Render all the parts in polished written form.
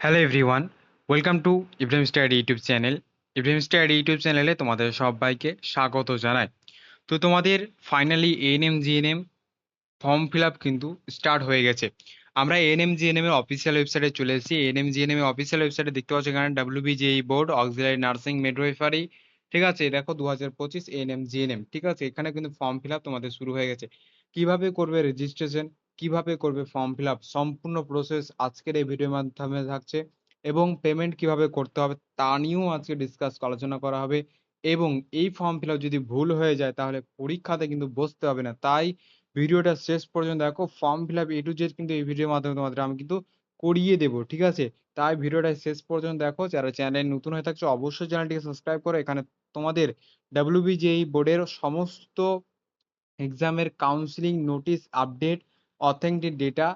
Hello everyone, welcome to Ibrahim study YouTube channel. Ibrahim study YouTube চ্যানেলে তোমাদের সবাইকে স্বাগত জানাই। তো তোমাদের finally ANM GNM form fill up কিন্তু স্টার্ট হয়ে গেছে। আমরা এএনএম জিএনএম এর অফিসিয়াল ওয়েবসাইটে চলে এসেছি। এএনএম জিএনএম এর অফিসিয়াল ওয়েবসাইটে দেখতে পাচ্ছ এখানে WBJEE board auxiliary nursing midwifery, ঠিক আছে। দেখো 2025 এএনএম জিএনএম, ঠিক আছে। এখানে কিন্তু ফর্ম ফিল আপ তোমাদের শুরু হয়ে গেছে। কিভাবে করবে রেজিস্ট্রেশন, কিভাবে করবে ফর্ম ফিল আপ, সম্পূর্ণ প্রসেস আজকের এই ভিডিওর মাধ্যমে থাকছে। এবং পেমেন্ট কিভাবে করতে হবে তা নিয়েও আজকে ডিসকাস আলোচনা করা হবে। এবং এই ফর্ম ফিল আপ যদি ভুল হয়ে যায় তাহলে পরীক্ষাতে কিন্তু বসতে হবে না। তাই ভিডিওটা শেষ পর্যন্ত দেখো। Form fill up A to Z কিন্তু এই ভিডিওর মাধ্যমে তোমাদের আমি কিন্তু করিয়ে দেবো, ঠিক আছে। তাই ভিডিওটা শেষ পর্যন্ত দেখো। যারা চ্যানেল নতুন হয়ে থাকছো অবশ্যই চ্যানেলটিকে সাবস্ক্রাইব করো। এখানে তোমাদের ডাব্লিউবিজেই বোর্ডের সমস্ত এক্সামের counselling notice update, authentic data,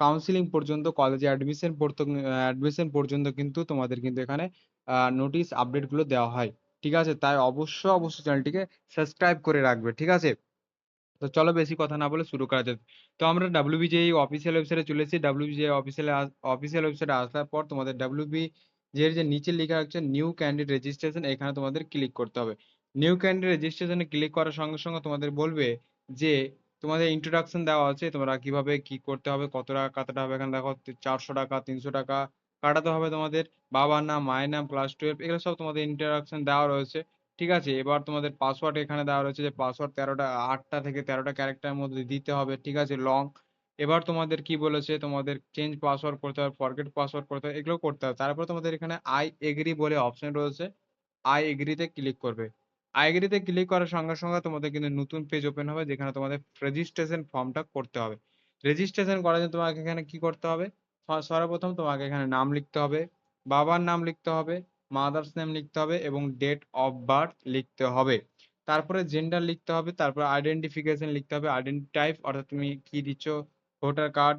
counselling পর্যন্ত, কলেজে অ্যাডমিশন পর্যন্ত কিন্তু তোমাদের কিন্তু এখানে নোটিশ আপডেটগুলো দেওয়া হয়, ঠিক আছে। তাই অবশ্যই চ্যানেলটিকে সাবস্ক্রাইব করে রাখবে, ঠিক আছে। তো চলো বেশি কথা না বলে শুরু করা যাক। তো আমরা ডাব্লিউবিজেই অফিসিয়াল ওয়েবসাইটে চলে এসেছি। ডাব্লিউবিজেই অফিসিয়াল ওয়েবসাইটে আসার পর তোমাদের ডাব্লিউবিজে এর যে নিচে লেখা আছে নিউ ক্যান্ডিডেট রেজিস্ট্রেশন, এখানে তোমাদের ক্লিক করতে হবে। নিউ ক্যান্ডিডেট রেজিস্ট্রেশনে ক্লিক করার সঙ্গে সঙ্গে তোমাদের বলবে যে তোমাদের ইন্ট্রোডাকশন দেওয়া আছে, তোমরা কিভাবে কি করতে হবে, কত টাকা কাটাতে হবে। এখানে দেখো 400 টাকা, 300 টাকা কাটাতে হবে তোমাদের। বাবার নাম, মায়ের নাম, ক্লাস 12, এগুলো সব তোমাদের ইন্ট্রোডাকশন দেওয়া রয়েছে, ঠিক আছে। এবার তোমাদের পাসওয়ার্ড এখানে দেওয়া রয়েছে যে পাসওয়ার্ড 8টা থেকে 13টা ক্যারেক্টারের মধ্যে দিতে হবে, ঠিক আছে, লং। এবার তোমাদের কি বলেছে, তোমাদের চেঞ্জ পাসওয়ার্ড করতে হবে, ফরগেট পাসওয়ার্ড করতে হবে, এগুলো করতে হবে। তারপর তোমাদের এখানে আই এগ্রি বলে অপশন রয়েছে, আই এগ্রিতে ক্লিক করবে। আই এগ্রিতে ক্লিক করার সঙ্গে সঙ্গে তোমাদের কিন্তু নতুন পেজ ওপেন হবে, যেখানে তোমাদের রেজিস্ট্রেশন ফর্মটা করতে হবে। রেজিস্ট্রেশন করার জন্য তোমাকে এখানে কি করতে হবে, সর্বপ্রথম তোমাকে এখানে নাম লিখতে হবে, বাবার নাম লিখতে হবে, মাদার্স নেম লিখতে হবে এবং ডেট অফ বার্থ লিখতে হবে। তারপরে জেন্ডার লিখতে হবে, তারপরে আইডেন্টিফিকেশন লিখতে হবে, আইডেন্টি টাইপ অর্থাৎ তুমি কি দিচ্ছ, voter card,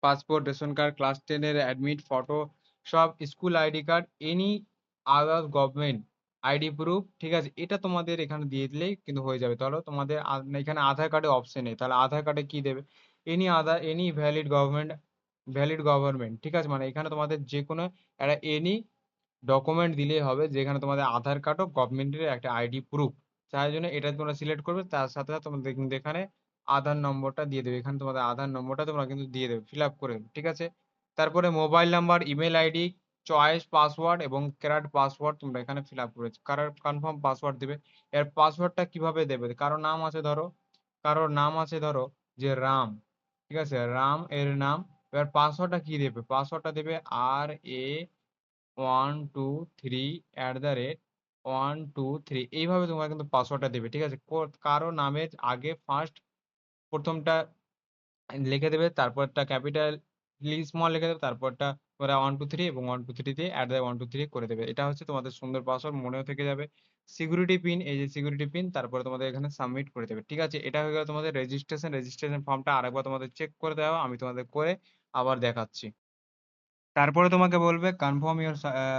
passport, ration card, class 10 এর অ্যাডমিট, ফটো, সব, school ID card, any other government ID proof, ঠিক আছে। এটা তোমাদের এখানে দিয়ে দিলেই কিন্তু হয়ে যাবে। তাহলে তোমাদের এখানে আধার কার্ডে অপশন নেই, তাহলে আধার কার্ডে কি দেবে, এনি ভ্যালিড গভর্নমেন্ট, ঠিক আছে। মানে এখানে তোমাদের যে কোনো একটা এনি ডকুমেন্ট দিলেই হবে, যেখানে তোমাদের আধার কার্ড ও গভর্নমেন্টের একটা আইডি প্রুফ। তার জন্য এটা তোমরা সিলেক্ট করবে, তার সাথে সাথে তোমাদের কিন্তু এখানে আধার নম্বরটা দিয়ে দেবে। এখানে তোমাদের আধার নম্বরটা তোমরা কিন্তু দিয়ে দেবে, ফিল আপ করে, ঠিক আছে। তারপরে mobile number, email ID, choice password এবং ক্যারেক্ট পাসওয়ার্ড তোমরা এখানে ফিল আপ করেছো। কারোর কনফার্ম পাসওয়ার্ড দেবে। এর পাসওয়ার্ডটা কিভাবে দেবে, কারোর নাম আছে ধরো যে রাম, ঠিক আছে, রাম এর নাম। এবার পাসওয়ার্ডটা কি দেবে, পাসওয়ার্ডটা দেবে RA123 এইভাবে তোমরা কিন্তু পাসওয়ার্ডটা দেবে, ঠিক আছে। কারো নামের আগে প্রথমটা লিখে দেবে, তারপরটা ক্যাপিটাল স্মল লিখে দেবে, তারপরটা ওরা 123 এবং 123 দিয়ে @123 করে দেবে। এটা হচ্ছে তোমাদের সুন্দর পাসওয়ার্ড, মনেও থেকে যাবে। সিকিউরিটি পিন, এই যে সিকিউরিটি পিন, তারপরে তোমাদের এখানে সাবমিট করে দেবে, ঠিক আছে। এটা হয়ে গেল তোমাদের রেজিস্ট্রেশন ফর্মটা আরেকবার তোমাদের চেক করে দেওয়া, আমি তোমাদের করে আবার দেখাচ্ছি। তারপরে তোমাকে বলবে কনফার্ম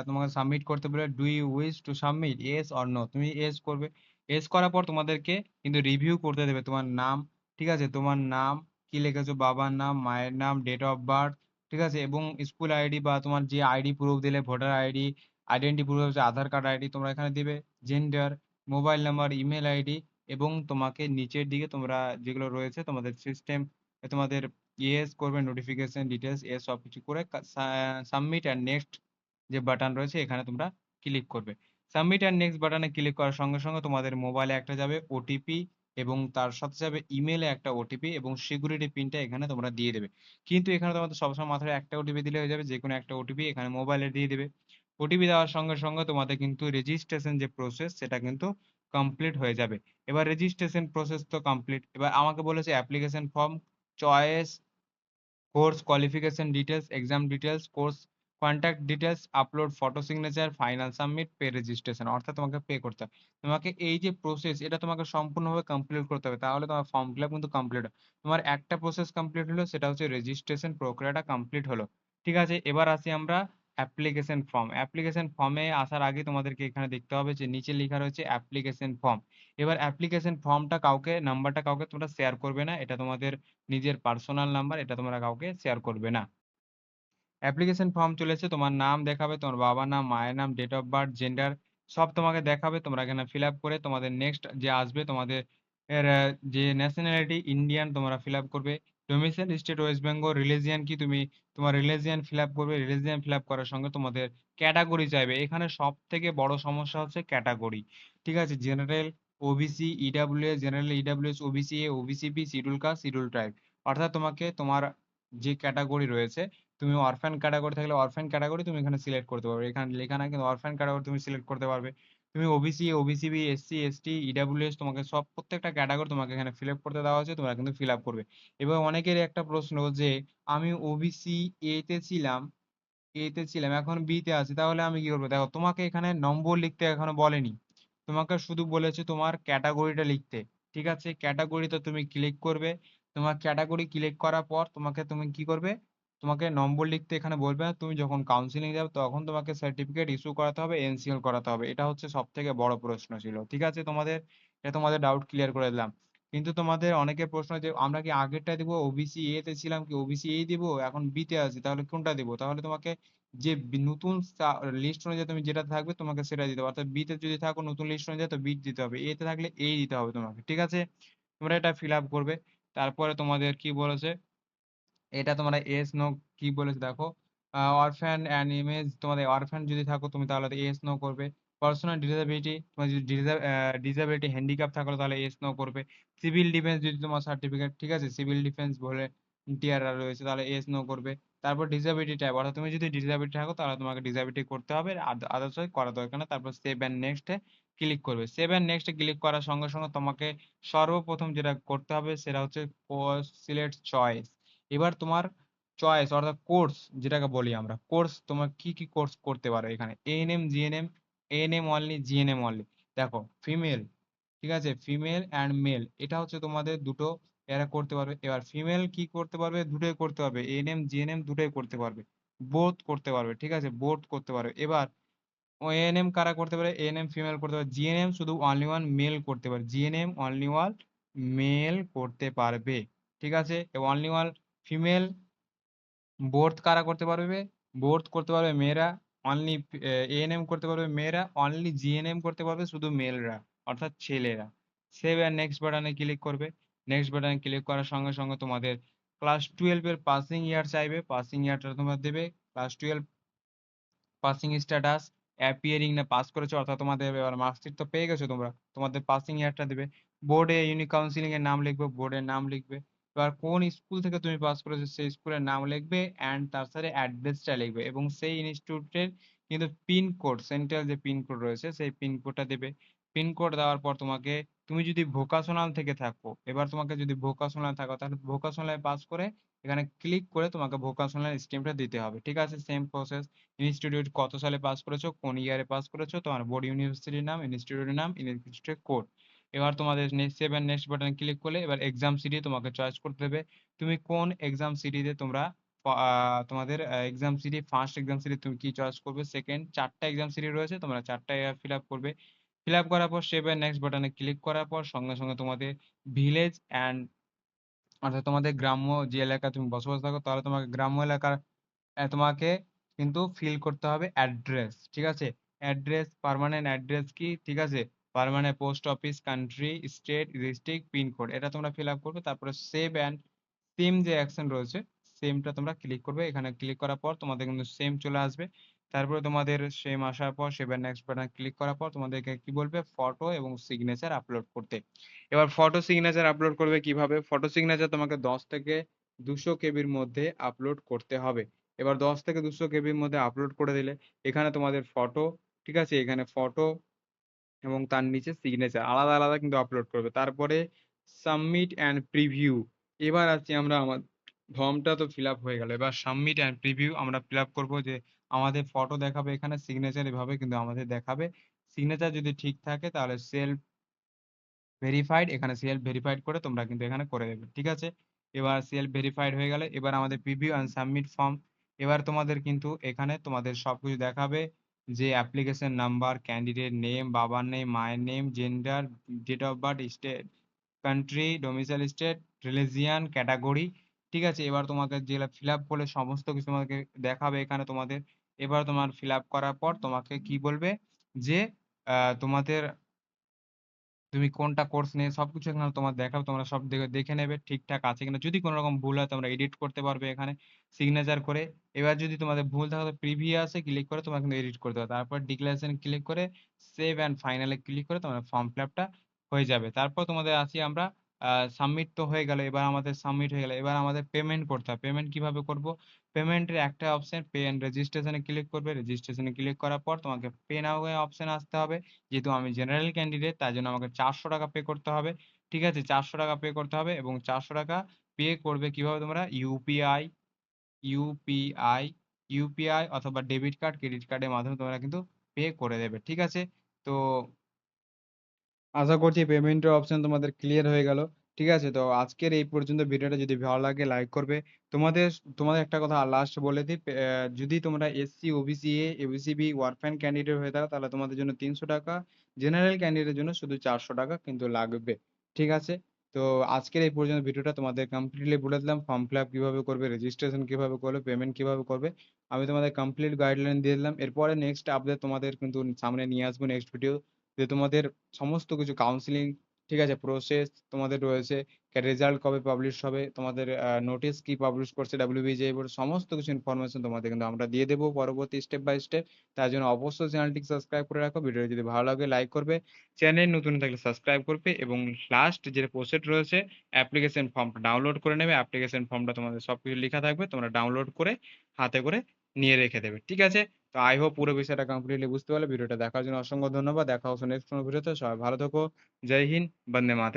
তোমাকে সাবমিট করতে বলে, do you wish to submit yes or no, তুমি ইয়েস করবে। ইয়েস করার পর তোমাদেরকে কিন্তু রিভিউ করতে দেবে তোমার নাম, ঠিক আছে, তোমার নাম কি লিখেছো, বাবার নাম, মায়ের নাম, ডেট অফ বার্থ, ঠিক আছে, এবং স্কুল আইডি বা তোমার যে আইডি প্রুফ দিলে, ভোটার আইডি, আইডেন্টি প্রুফ হচ্ছে আধার কার্ড আইডি, তোমরা এখানে দিবে। Gender, mobile number, email ID, এবং তোমাকে নিচের দিকে তোমরা যেগুলো রয়েছে তোমাদের সিস্টেম, তোমাদের ইয়েস করবে, নোটিফিকেশন ডিটেলস এ সবকিছু করে সাবমিট অ্যান্ড নেক্সট যে বাটন রয়েছে এখানে তোমরা ক্লিক করবে। সাবমিট অ্যান্ড নেক্সট বাটনে ক্লিক করার সঙ্গে সঙ্গে তোমাদের মোবাইলে একটা যাবে ওটিপি, এবং তার সাথে যাবে ইমেলে একটা ওটিপি, এবং সিকিউরিটি পিনটা এখানে তোমরা দিয়ে দেবে। কিন্তু এখানে তোমাদের সবসময় মাথায় একটা ওটিপি দিলে হয়ে যাবে, যে কোনো একটা ওটিপি এখানে মোবাইলে দিয়ে দেবে। ওটিপি দেওয়ার সঙ্গে সঙ্গে তোমাদের কিন্তু রেজিস্ট্রেশন যে প্রসেস সেটা কিন্তু কমপ্লিট হয়ে যাবে। এবার রেজিস্ট্রেশন প্রসেস তো কমপ্লিট, এবার আমাকে বলেছে application form, choice, course qualification details, exam details, course contact details, upload photo signature, final submit, pay registration, অর্থাৎ তোমাকে পে করতে হবে। তোমাকে এই যে প্রসেস এটা তোমাকে সম্পূর্ণভাবে কমপ্লিট করতে হবে, তাহলে তোমার ফর্ম ফিল আপ কিন্তু কমপ্লিট হবে। তোমার একটা প্রসেস কমপ্লিট হলো, সেটা হচ্ছে রেজিস্ট্রেশন প্রক্রিয়াটা কমপ্লিট হলো, ঠিক আছে। এবার আসি আমরা অ্যাপ্লিকেশন ফর্ম। অ্যাপ্লিকেশন ফর্মে আসার আগে তোমাদেরকে এখানে দেখতে হবে যে নিচে লেখা রয়েছে অ্যাপ্লিকেশন ফর্ম। এবার অ্যাপ্লিকেশন ফর্মটা নাম্বারটা কাউকে তোমরা শেয়ার করবে না, এটা তোমাদের নিজের পার্সোনাল নাম্বার, এটা তোমরা কাউকে শেয়ার করবে না। অ্যাপ্লিকেশন ফর্ম চলেছে, তোমার নাম দেখাবে, তোমার বাবার নাম, মায়ের নাম, ডেট অফ বার্থ, জেন্ডার সব তোমাকে দেখাবে। তোমরা এখানে ফিল আপ করে তোমাদের নেক্সট যে আসবে তোমাদের যে ন্যাশনালিটি ইন্ডিয়ান তোমরা ফিল আপ করবে। Domicile state West Bengal, religion কি তুমি তোমার রিলিজিয়ান ফিল আপ করবে। রিলিজিয়ান ফিল আপ করার সঙ্গে তোমাদের ক্যাটাগরি চাইবে। এখানে সব থেকে বড় সমস্যা হচ্ছে ক্যাটাগরি, ঠিক আছে। General, OBC, EWS, general, EWS, OBC A, OBC B, schedule caste, schedule tribe. অর্থাৎ তোমাকে তোমার যে ক্যাটাগরি রয়েছে, তুমি অরফ্যান ক্যাটাগরি থাকলে অরফ্যান ক্যাটাগরি তুমি এখানে সিলেক্ট করতে পারবে। এখানে লেখা নাই কিন্তু অরফ্যান ক্যাটাগরি তুমি সিলেক্ট করতে পারবে। তুমি OBC, OBC B, SC, ST, EWS তোমাকে সব প্রত্যেকটা ক্যাটাগরি তোমাকে এখানে ফিল আপ করতে দেওয়া হয়েছে, তোমরা কিন্তু ফিল আপ করবে। এবার অনেকের একটা প্রশ্ন যে আমি ওবিসি এ তে ছিলাম এখন বি তে আছি, তাহলে আমি কি করবো? দেখো, তোমাকে এখানে নম্বর লিখতে এখনো বলেনি, তোমাকে শুধু বলেছে তোমার ক্যাটাগরিটা লিখতে। ঠিক আছে, ক্যাটাগরিতে তুমি ক্লিক করবে। তোমার ক্যাটাগরি ক্লিক করার পর তুমি কি করবে? তোমাকে নম্বর লিখতে এখানে বলবে না। তুমি যখন কাউন্সিলিং যাবে তখন তোমাকে সার্টিফিকেট ইস্যু করাতে হবে, এনসিএল করাতে হবে। এটা হচ্ছে সব থেকে বড় প্রশ্ন ছিল। ঠিক আছে, তোমাদের ডাউট ক্লিয়ার করে দিলাম। কিন্তু তোমাদের অনেকের প্রশ্ন যে আমরা কি আগেরটা দিব, ওবিসি এ তে ছিলাম কি ওবিসি এই দিব, এখন বি তে আছি, তাহলে কোনটা দিব? তাহলে তোমাকে যে নতুন লিস্ট অনুযায়ী তুমি যেটা থাকবে তোমাকে সেটা দিতে হবে। অর্থাৎ বি তে যদি থাকো নতুন লিস্ট অনুযায়ী তো বি দিতে হবে, এ তে থাকলে এই দিতে হবে তোমাকে। ঠিক আছে, তোমরা এটা ফিল আপ করবে। তারপরে তোমাদের কি বলেছে, এটা তোমরা এস নো কি বলেছে দেখো। অরফ্যান অ্যান্ড ইমেজ, তোমাদের অরফ্যান যদি থাকো তুমি তাহলে এস নো করবে। পার্সোনাল ডিসেবিলিটি, তোমার যদি ডিসেবিলিটি হ্যান্ডিক্যাপ থাকলো তাহলে এস নো করবে। সিভিল ডিফেন্স যদি তোমার সার্টিফিকেট, ঠিক আছে, সিভিল ডিফেন্স বলে টিআর রয়েছে তাহলে এস নো করবে। তারপর ডিসেবিলিটি টাইপ, অর্থাৎ তুমি যদি ডিসেবিলিটি থাকো তাহলে তোমাকে ডিসেবিলিটি করতে হবে, আদার্স করা দরকার না। তারপর সেভ অ্যান্ড নেক্সটে ক্লিক করবে। সেভ অ্যান্ড নেক্সটে ক্লিক করার সঙ্গে সঙ্গে তোমাকে সর্বপ্রথম যেটা করতে হবে সেটা হচ্ছে সিলেক্ট চয়েস। এবার তোমার চয়েস অর্থাৎ কোর্স, যেটাকে বলি আমরা কোর্স, তোমার কি কি কোর্স করতে পারো এখানে। ANM, GNM, ANM only, GNM only. দেখো ফিমেল, ঠিক আছে, ফিমেল অ্যান্ড মেল, এটা হচ্ছে তোমাদের দুটো, এরা করতে পারবে। এবার ফিমেল কি করতে পারবে? দুটোই করতে পারবে, এএনএম জিএনএম দুটোই করতে পারবে, বোথ করতে পারবে। ঠিক আছে, বোথ করতে পারবে। এবার এএনএম কারা করতে পারে? এএনএম ফিমেল করতে পারে। জিএনএম শুধু অনলি ওয়ান মেল করতে পারে, জিএনএম অনলি ওয়ান মেল করতে পারবে। ঠিক আছে, অনলি ওয়ান ফিমেল। বোর্ড কারা করতে পারবে? বোর্ড করতে পারবে মেয়েরা। অনলি এএনএম করতে পারবে মেয়েরা, অনলি জিএনএম করতে পারবে শুধু মেলরা, অর্থাৎ ছেলেরা। সেভ আর নেক্সট বাটনে ক্লিক করবে। নেক্সট বাটনে ক্লিক করার সঙ্গে সঙ্গে তোমাদের ক্লাস 12 এর পাসিং ইয়ার চাইবে, পাসিং ইয়ারটা তোমরা দেবে। ক্লাস 12 পাসিং স্ট্যাটাস অ্যাপিয়ারিং না পাস করেছো, অর্থাৎ তোমাদের এবার মার্কশিট তো পেয়ে গেছো তোমরা, তোমাদের পাসিং ইয়ারটা দেবে। বোর্ডে ইউনিক কাউন্সিলিং এর নাম লিখবে, বোর্ডের নাম লিখবে। এবার কোন স্কুল থেকে তুমি পাস করেছো সেই স্কুলের নাম লিখবে অ্যান্ড তার সাথে অ্যাড্রেসটা লিখবে, এবং সেই ইনস্টিটিউটের কিন্তু পিনকোড, সেন্ট্রাল যে পিনকোড রয়েছে সেই পিনকোডটা দেবে। পিনকোড দেওয়ার পর তোমাকে, তুমি যদি ভোকাশনাল থেকে থাকো, এবার তোমাকে যদি ভোকাশনাল থাকো তাহলে ভোকাশনাল পাস করে এখানে ক্লিক করে তোমাকে ভোকাশনাল স্ট্রিমটা দিতে হবে। ঠিক আছে, সেম প্রসেস। ইনস্টিটিউট কত সালে পাস করেছো, কোন ইয়ারে পাস করেছো, তোমার বোর্ড ইউনিভার্সিটির নাম, ইনস্টিটিউটের নাম, ইনস্টিটিউটের কোড। এবার তোমাদের সেভ এন্ড নেক্সট বাটনে ক্লিক করলে এবার এক্সাম সিটি তোমাকে চয়েস করতে দেবে। তুমি কোন এক্সাম সিটিতে তোমরা তোমাদের exam city, first exam city তুমি কি চয়েস করবে, সেকেন্ড, চারটা এক্সাম সিটি রয়েছে, তোমরা চারটা ফিল আপ করবে। ফিল আপ করার পর সেভ এন্ড নেক্সট বাটনে ক্লিক করার পর সঙ্গে সঙ্গে তোমাদের ভিলেজ অ্যান্ড, অর্থাৎ তোমাদের গ্রাম্য যে এলাকা তুমি বসবাস থাকো তাহলে তোমাকে গ্রাম্য এলাকার তোমাকে কিন্তু ফিল করতে হবে অ্যাড্রেস। ঠিক আছে, অ্যাড্রেস, পার্মানেন্ট অ্যাড্রেস কি, ঠিক আছে, permanent post office, country, state, district, pincode, এটা তোমরা ফিল আপ করবে। তারপরে সেভ অ্যান্ড সেম যে অ্যাকশন রয়েছে সেমটা তোমরা ক্লিক করবে। এখানে ক্লিক করার পর তোমাদের কিন্তু সেম চলে আসবে। তারপরে তোমাদের সেম আসার পর save and next button click করার পর তোমাদেরকে কি বলবে, ফটো এবং সিগনেচার আপলোড করতে। এবার ফটো সিগনেচার আপলোড করবে কিভাবে? ফটো সিগনেচার তোমাকে 10 থেকে 200 কেবির মধ্যে আপলোড করতে হবে। এবার 10 থেকে 200 কেবির মধ্যে আপলোড করে দিলে এখানে তোমাদের ফটো, ঠিক আছে, এখানে ফটো এবং তার নিচে সিগনেচার আলাদা আলাদা কিন্তু আপলোড করবে। তারপরে সাবমিট অ্যান্ড প্রিভিউ। এবার আছি আমরা, আমার ফর্মটা তো ফিল আপ হয়ে গেল, এবার সাবমিট অ্যান্ড প্রিভিউ আমরা ফিল আপ করবো। যে আমাদের ফটো দেখাবে এখানে, সিগনেচার এভাবে কিন্তু আমাদের দেখাবে। সিগনেচার যদি ঠিক থাকে তাহলে সেলফ ভেরিফাইড, এখানে সেলফ ভেরিফাইড করে তোমরা কিন্তু এখানে করে দেবে। ঠিক আছে, এবার সেলফ ভেরিফাইড হয়ে গেলে এবার আমাদের প্রিভিউ অ্যান্ড সাবমিট ফর্ম। এবার তোমাদের কিন্তু এখানে তোমাদের সবকিছু দেখাবে, যে অ্যাপ্লিকেশন নাম্বার, ক্যান্ডিডেট নেম, বাবার নেম, মায়ের name, gender, date of birth, state, country, domicile state, religion, category, ঠিক আছে? এবার তোমাকে যেগুলা ফিল আপ করলে সমস্ত কিছু তোমাকে দেখাবে এখানে তোমাদের। এবার তোমার ফিল আপ করার পর তোমাকে কি বলবে যে তোমাদের তুমি কোনটা কোর্স নিয়ে সবকিছু এখানে তোমার দেখাবে। তোমরা সব দেখে নেবে ঠিকঠাক আছে কিনা। যদি কোনো রকম ভুল হয় তোমরা এডিট করতে পারবে এখানে সিগনেচার করে। এবার যদি তোমাদের ভুল থাকে তো প্রিভিয়াসে ক্লিক করে তোমরা কিন্তু এডিট করতে পারবে। তারপর ডিক্লারেশন ক্লিক করে সেভ অ্যান্ড ফাইনালে ক্লিক করে তোমার ফর্ম ফিল আপটা হয়ে যাবে। তারপর তোমাদের আসি আমরা সাবমিট তো হয়ে গেল। এবার আমাদের সাবমিট হয়ে গেল। এবার আমাদের পেমেন্ট করতে হবে। পেমেন্ট কিভাবে করব? পেমেন্টের একটা অপশন পে অ্যান্ড রেজিস্ট্রেশনে ক্লিক করবে। রেজিস্ট্রেশনে ক্লিক করার পর তোমাকে পে নাও এ অপশন আসতে হবে। যেহেতু আমি জেনারেল ক্যান্ডিডেট তাই জন্য আমাকে 400 টাকা পে করতে হবে। ঠিক আছে? 400 টাকা পে করতে হবে এবং 400 টাকা পে করবে কিভাবে তোমরা? ইউপিআই, ইউপিআই অথবা ডেবিট কার্ড, ক্রেডিট কার্ডের মাধ্যমে তোমরা কিন্তু পে করে দেবে। ঠিক আছে? তো আশা করছি পেমেন্টের অপশন তোমাদের ক্লিয়ার হয়ে গেল। ঠিক আছে? তো আজকের এই পর্যন্ত ভিডিওটা যদি ভালো লাগে লাইক করবে। তোমাদের তোমাদের একটা কথা লাস্ট বলে দিই, যদি তোমরা SC, OBC A, OBC B, ওয়ারফেন ক্যান্ডিডেট হয়ে থাকো তাহলে তোমাদের জন্য 300 টাকা, জেনারেল ক্যান্ডিডেটের জন্য শুধু 400 টাকা কিন্তু লাগবে। ঠিক আছে? তো আজকের এই পর্যন্ত ভিডিওটা তোমাদের কমপ্লিটলি বলে দিলাম ফর্ম ফিল আপ কিভাবে করবে, রেজিস্ট্রেশন কিভাবে করবে, পেমেন্ট কিভাবে করবে। আমি তোমাদের কমপ্লিট গাইডলাইন দিয়ে দিলাম। এরপরে নেক্সট আপডেট তোমাদের কিন্তু সামনে নিয়ে আসবো নেক্সট ভিডিও, যে তোমাদের সমস্ত কিছু কাউন্সিলিং, ঠিক আছে, প্রসেস তোমাদের রয়েছে, রেজাল্ট কবে পাবলিশ হবে, তোমাদের নোটিশ কি পাবলিশ করছে ডাব্লিউবিজিএ বোর্ড, সমস্ত কিছু ইনফরমেশন তোমাদের কিন্তু আমরা দিয়ে দেবো পরবর্তী স্টেপ বাই স্টেপ। তার জন্য অবশ্যই চ্যানেলটিকে সাবস্ক্রাইব করে রাখো। ভিডিও যদি ভালো লাগে লাইক করবে, চ্যানেল নতুন থাকলে সাবস্ক্রাইব করবে এবং লাস্ট যে প্রসেস রয়েছে অ্যাপ্লিকেশন ফর্মটা ডাউনলোড করে নেবে। অ্যাপ্লিকেশন ফর্মটা তোমাদের সবকিছু লেখা থাকবে, তোমরা ডাউনলোড করে হাতে করে নিয়ে রেখে দেবে। ঠিক আছে? তো আই হোপ পুরো বিষয়টা কমপ্লিটলি বুঝতে পারলে। ভিডিওটা দেখার জন্য অসংখ্য ধন্যবাদ। দেখা হচ্ছে নেক্সট কোনো ভিডিওতে। সবাই ভালো থেকো। জয় হিন্দ, বন্দে মাতরম।